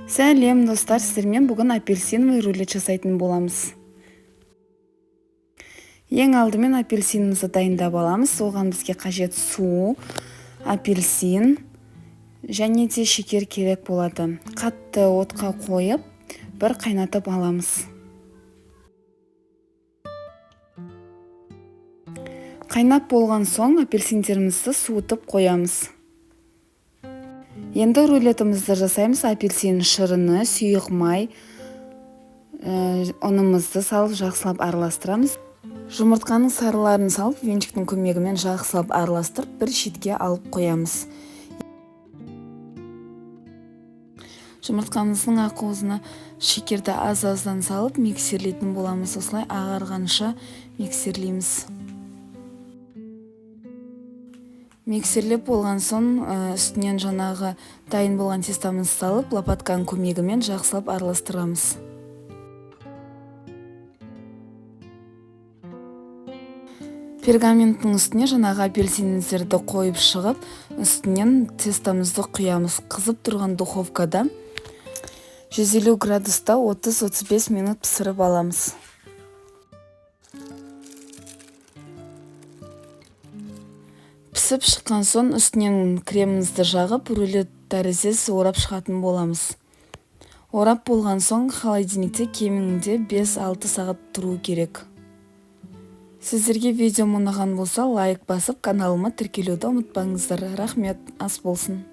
Сәлем достар, сіздермен бүгін апельсиновый рулет жасайтын боламыз. Ең алдымен апельсинімізді дайындап аламыз. Оған бізге қажет су, апельсин және де шекер керек болады. Қатты отқа қойып, бір қайнатып аламыз. Қайнап болған соң апельсиндерімізді суытып қоямыз. Енді рулетімізді жасаймыз. Апельсин шырыны, сұйық май, ұнымызды салып жақсылап араластырамыз. Жұмыртқаның сарыларын салып, венчиктің көмегімен жақсылап араластырып, бір шетке алып қоямыз. Жұмыртқамыздың ақуызына шекерді аз-аздан салып, миксерлейтін боламыз. Осылай ағарғанша миксерлейміз. Миксерлеп болған соң үстінен жаңағы дайын болған тестамызды салып, лопатканың көмегімен жақсылап араластырамыз. Пергаменттің үстіне жаңағы апельсиндерді қойып шығып, үстінен тестамызды құямыз. Қызып тұрған духовкада 150 градуста 30-35 минут пісіріп аламыз. Пісіп шыққан соң үстінен кремімізді жағып, рулет тәріздес орап шығатын боламыз. Орап болған соң холодильникте кемінде 5-6 сағат тұру керек. Сіздерге видео ұнаған болса, лайк басып, каналыма тіркелуді ұмытпаңыздар. Рахмет, ас болсын.